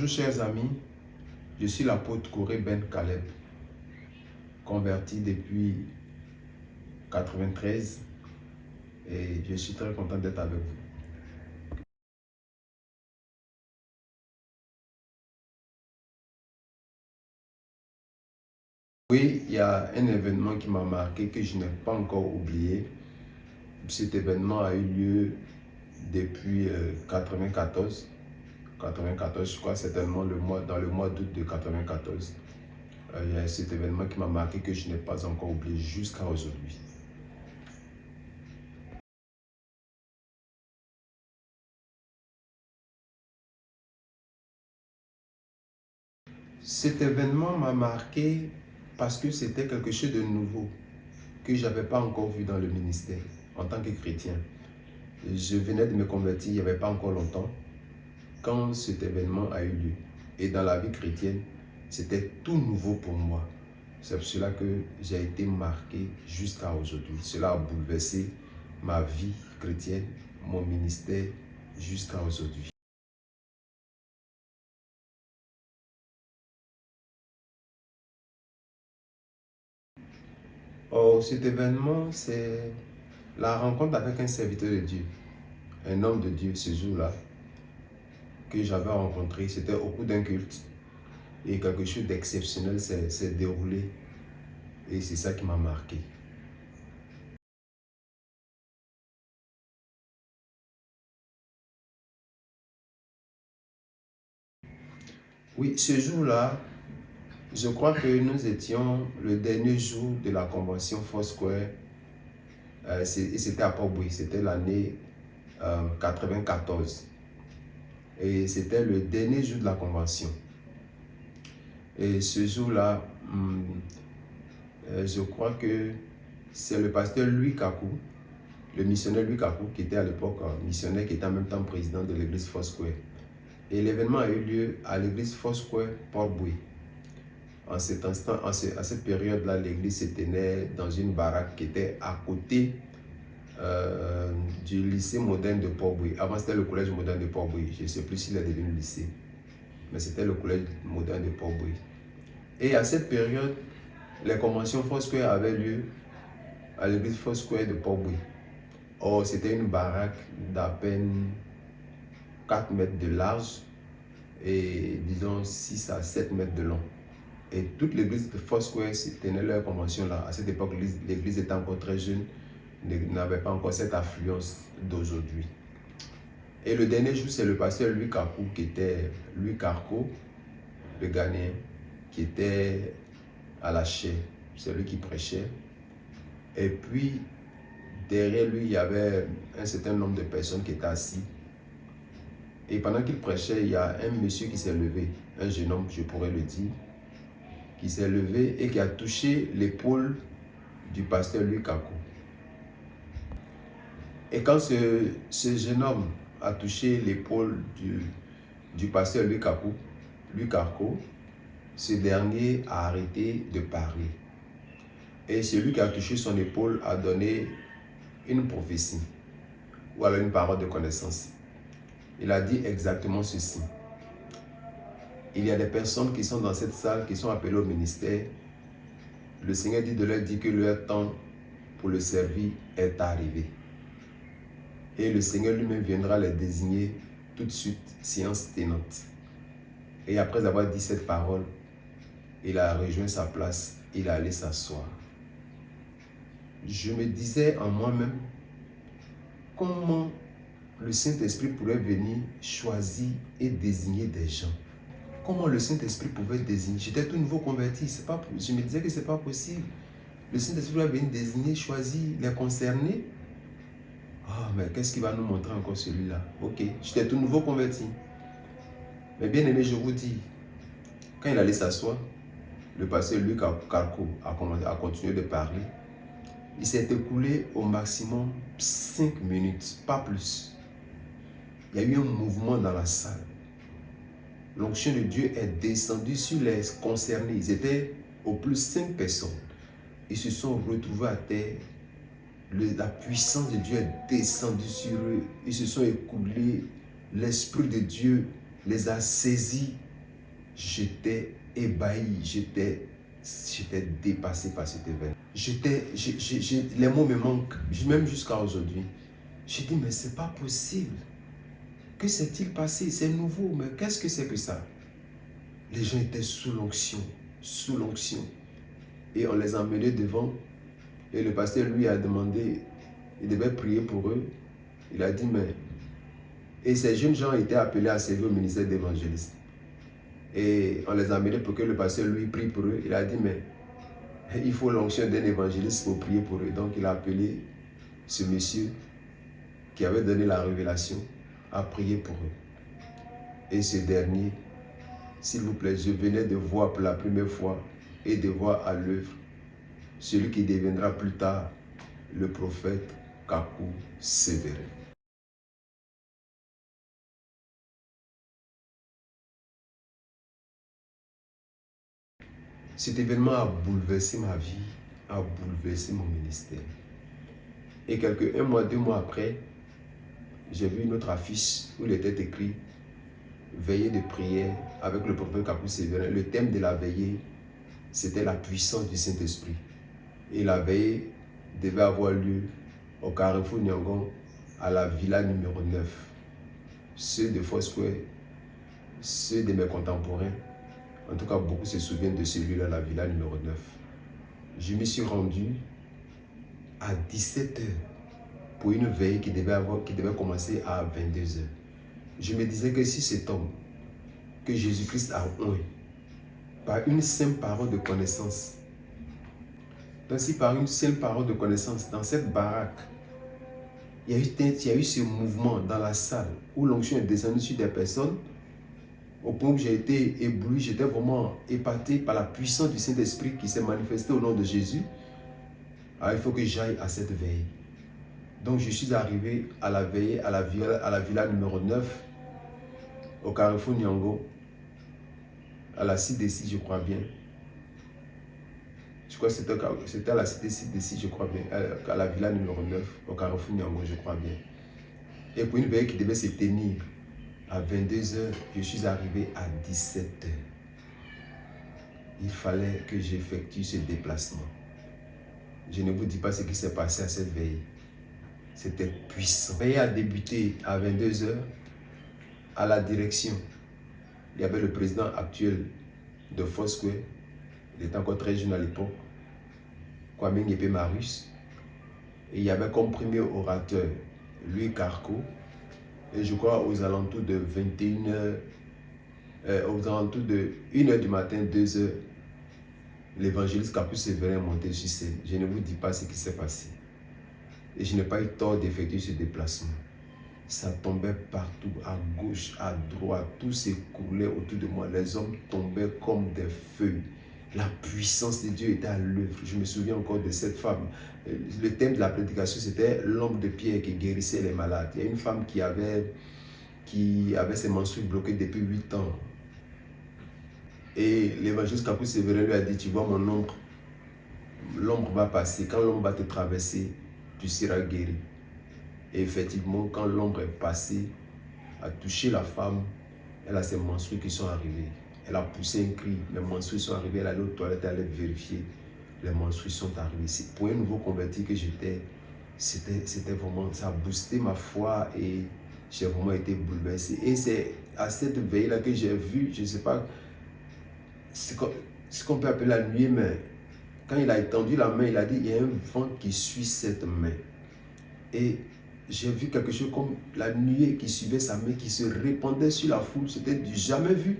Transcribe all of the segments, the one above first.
Bonjour chers amis, je suis l'apôtre Coré Ben Caleb, converti depuis 93 et je suis très content d'être avec vous. Oui, il y a un événement qui m'a marqué que je n'ai pas encore oublié. Cet événement a eu lieu depuis 94, je crois certainement dans le mois d'août de 94. Il y a cet événement qui m'a marqué que je n'ai pas encore oublié jusqu'à aujourd'hui. Cet événement m'a marqué parce que c'était quelque chose de nouveau que je n'avais pas encore vu dans le ministère en tant que chrétien. Je venais de me convertir il n'y avait pas encore longtemps quand cet événement a eu lieu. Et dans la vie chrétienne, c'était tout nouveau pour moi. C'est pour cela que j'ai été marqué jusqu'à aujourd'hui. Cela a bouleversé ma vie chrétienne, mon ministère jusqu'à aujourd'hui. Oh, cet événement, c'est la rencontre avec un serviteur de Dieu, un homme de Dieu ce jour-là, que j'avais rencontré. C'était au cours d'un culte et quelque chose d'exceptionnel s'est déroulé et c'est ça qui m'a marqué. Oui, ce jour-là, je crois que nous étions le dernier jour de la convention Foursquare et c'était à Port-Bouilly, c'était l'année 94 et c'était le dernier jour de la convention. Et ce jour-là, je crois que c'est le pasteur Louis Kakou, le missionnaire Louis Kakou, qui était à l'époque missionnaire, qui était en même temps président de l'église Foursquare. Et l'événement a eu lieu à l'église Foursquare Port-Bouilly. En cet instant, à cette période-là, l'église se tenait dans une baraque qui était à côté du lycée moderne de Port-Bouilly. Avant, c'était le collège moderne de Port-Bouilly. Je ne sais plus s'il est devenu lycée, mais c'était le collège moderne de Port-Bouilly. Et à cette période, les conventions Foursquare avaient lieu à l'église Foursquare de Port-Bouilly. Or, c'était une baraque d'à peine 4 mètres de large et disons 6 à 7 mètres de long. Et toute l'église de Foursquare tenait leur convention là. À cette époque, l'église était encore très jeune, n'avait pas encore cette affluence d'aujourd'hui. Et le dernier jour, c'est le pasteur Louis Kakou, qui était Louis Carco, le Ghanéen, qui était à la chaire. C'est lui qui prêchait. Et puis, derrière lui, il y avait un certain nombre de personnes qui étaient assises. Et pendant qu'il prêchait, il y a un monsieur qui s'est levé, un jeune homme, je pourrais le dire, qui s'est levé et qui a touché l'épaule du pasteur Louis Kakou. Et quand ce jeune homme a touché l'épaule du pasteur Louis Carco, ce dernier a arrêté de parler. Et celui qui a touché son épaule a donné une prophétie ou alors une parole de connaissance. Il a dit exactement ceci. Il y a des personnes qui sont dans cette salle, qui sont appelées au ministère. Le Seigneur dit de leur dire que leur temps pour le servir est arrivé. Et le Seigneur lui-même viendra les désigner tout de suite, séance tenante. Et après avoir dit cette parole, il a rejoint sa place, il est allé s'asseoir. Je me disais en moi-même, comment le Saint-Esprit pourrait venir choisir et désigner des gens? Comment le Saint-Esprit pouvait désigner? J'étais tout nouveau converti, je me disais que ce n'est pas possible. Le Saint-Esprit va venir désigner, choisir, les concerner. Ah, mais qu'est-ce qu'il va nous montrer encore celui-là? Ok, j'étais tout nouveau converti. Mais bien aimé, je vous dis, quand il allait s'asseoir, le pasteur Louis Carco a continué de parler. Il s'est écoulé au maximum 5 minutes, pas plus. Il y a eu un mouvement dans la salle. L'onction de Dieu est descendue sur les concernés. Ils étaient au plus 5 personnes. Ils se sont retrouvés à terre. La puissance de Dieu est descendue sur eux. Ils se sont écoulés. L'Esprit de Dieu les a saisis. j'étais ébahi, j'étais dépassé par cet événement. Les mots me manquent, même jusqu'à aujourd'hui. J'ai dit, mais c'est pas possible. Que s'est-il passé? C'est nouveau, mais qu'est-ce que c'est que ça? Les gens étaient sous l'onction, sous l'onction. Et on les a emmenés devant. Et le pasteur lui a demandé, il devait prier pour eux. Il a dit, mais... Et ces jeunes gens étaient appelés à servir au ministère d'évangéliste. Et on les a amenés pour que le pasteur lui prie pour eux. Il a dit, mais il faut l'onction d'un évangéliste pour prier pour eux. Donc il a appelé ce monsieur qui avait donné la révélation à prier pour eux. Et ce dernier, s'il vous plaît, je venais de voir pour la première fois et de voir à l'œuvre celui qui deviendra plus tard le prophète Kakou Sévérin. Cet événement a bouleversé ma vie, a bouleversé mon ministère. Et un mois, 2 mois après, j'ai vu une autre affiche où il était écrit « Veillée de prière avec le prophète Kakou Sévérin ». Le thème de la veillée, c'était la puissance du Saint-Esprit. Et la veillée devait avoir lieu au Carrefour Nyangon, à la villa numéro 9. Ceux de Foursquare, ceux de mes contemporains, en tout cas beaucoup se souviennent de celui-là, la villa numéro 9. Je me suis rendu à 17 h pour une veille qui devait commencer à 22 h. Je me disais que si cet homme que Jésus-Christ a oint par une simple parole de connaissance, donc si par une simple parole de connaissance, dans cette baraque, il y a eu ce mouvement dans la salle où l'onction est descendue sur des personnes, au point où j'ai été ébloui, j'étais vraiment épaté par la puissance du Saint-Esprit qui s'est manifestée au nom de Jésus. Alors il faut que j'aille à cette veille. Donc je suis arrivé à la veille, à la villa numéro 9, au Carrefour Nyango, à la CDC, je crois bien. Je crois que c'était à la CDC, je crois bien, à la villa numéro 9, au Carrefour Nyango, je crois bien. Et pour une veille qui devait se tenir à 22 h, je suis arrivé à 17 h. Il fallait que j'effectue ce déplacement. Je ne vous dis pas ce qui s'est passé à cette veille. C'était puissant. La veille a débuté à 22 h. À la direction, il y avait le président actuel de Foursquare. Il était encore très jeune à l'époque, Kwame Ngebe Marius. Et il y avait comme premier orateur Louis Carco. Et je crois aux alentours de 21 h, aux alentours de 1 h du matin, 2 h, l'évangéliste Kakou Sévérin est monté sur scène. Je ne vous dis pas ce qui s'est passé. Et je n'ai pas eu tort d'effectuer ce déplacement. Ça tombait partout, à gauche, à droite, tout s'écoulait autour de moi. Les hommes tombaient comme des feuilles. La puissance de Dieu était à l'œuvre. Je me souviens encore de cette femme. Le thème de la prédication, c'était l'homme de pierre qui guérissait les malades. Il y a une femme qui avait ses menstrues bloquées depuis 8 ans. Et l'évangéliste Kakou Sévérin lui a dit, tu vois mon ombre, l'ombre va passer. Quand l'ombre va te traverser, tu seras guéri. Et effectivement, quand l'ombre est passée, a touché la femme, elle a ses menstrues qui sont arrivées. Elle a poussé un cri, les menstrues sont arrivées, elle allait aux toilettes, elle allait vérifier, les menstrues sont arrivées. Pour un nouveau converti que j'étais, c'était vraiment, ça a boosté ma foi et j'ai vraiment été bouleversé. Et c'est à cette veille-là que j'ai vu, je ne sais pas ce qu'on peut appeler la nuée, mais quand il a étendu la main, il a dit, il y a un vent qui suit cette main. Et j'ai vu quelque chose comme la nuée qui suivait sa main, qui se répandait sur la foule. C'était du jamais vu.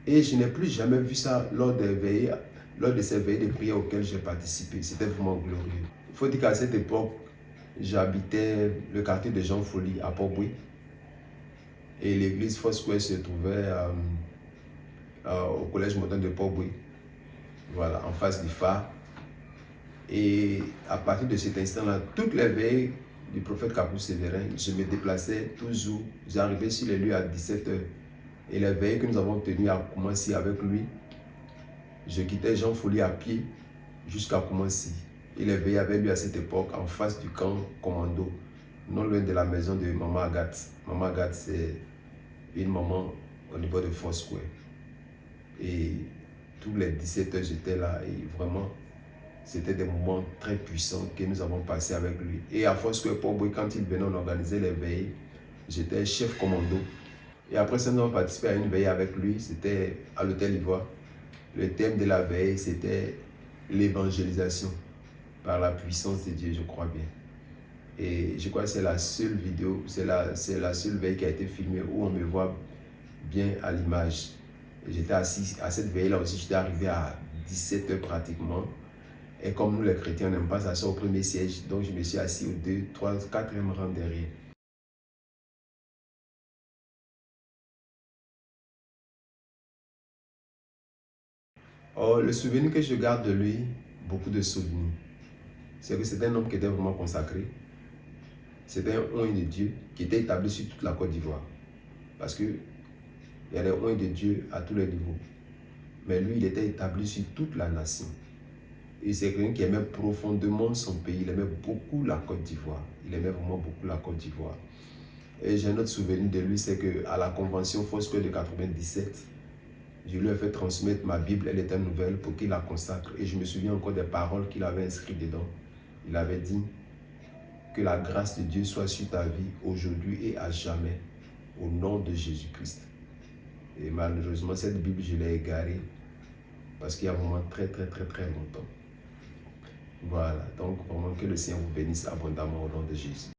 Et je n'ai plus jamais vu ça lors de ces veilles de prière auxquelles j'ai participé. C'était vraiment glorieux. Il faut dire qu'à cette époque, j'habitais le quartier de Jean Folly à Port-Bouilly. Et l'église Foursquare se trouvait au collège moderne de Port-Bouilly. Voilà, en face du phare. Et à partir de cet instant-là, toutes les veilles du prophète Kakou Sévérin, je me déplaçais toujours. J'arrivais sur les lieux à 17 h. Et les veilles que nous avons tenues à Koumassi avec lui, je quittais Jean Folly à pied jusqu'à Koumassi. Et les veilles avaient lieu à cette époque en face du camp commando, non loin de la maison de Maman Agathe. Maman Agathe, c'est une maman au niveau de Foursquare. Et tous les 17 heures, j'étais là et vraiment, c'était des moments très puissants que nous avons passés avec lui. Et à Foursquare Paul Boy, quand il venait, on organisait les veillées. J'étais chef commando. Et après ça, nous avons participé à une veillée avec lui. C'était à l'hôtel Ivoire. Le thème de la veille, c'était l'évangélisation par la puissance de Dieu, je crois bien. Et je crois que c'est la seule vidéo, c'est la seule veille qui a été filmée où on me voit bien à l'image. J'étais assis à cette veille-là aussi, j'étais arrivé à 17 heures pratiquement. Et comme nous les chrétiens, on n'aime pas s'asseoir au premier siège, donc je me suis assis au 2, 3, 4e rang derrière. Oh, le souvenir que je garde de lui, beaucoup de souvenirs. C'est que c'était un homme qui était vraiment consacré. C'était un oint de Dieu qui était établi sur toute la Côte d'Ivoire. Parce qu'il y a des oints de Dieu à tous les niveaux. Mais lui, il était établi sur toute la nation. Et c'est quelqu'un qui aimait profondément son pays. Il aimait beaucoup la Côte d'Ivoire. Il aimait vraiment beaucoup la Côte d'Ivoire. Et j'ai un autre souvenir de lui, c'est qu'à la convention Foursquare de 97, je lui ai fait transmettre ma Bible, elle était nouvelle, pour qu'il la consacre. Et je me souviens encore des paroles qu'il avait inscrites dedans. Il avait dit que la grâce de Dieu soit sur ta vie aujourd'hui et à jamais, au nom de Jésus-Christ. Et malheureusement, cette Bible, je l'ai égarée parce qu'il y a vraiment très longtemps. Voilà, donc vraiment que le Seigneur vous bénisse abondamment au nom de Jésus.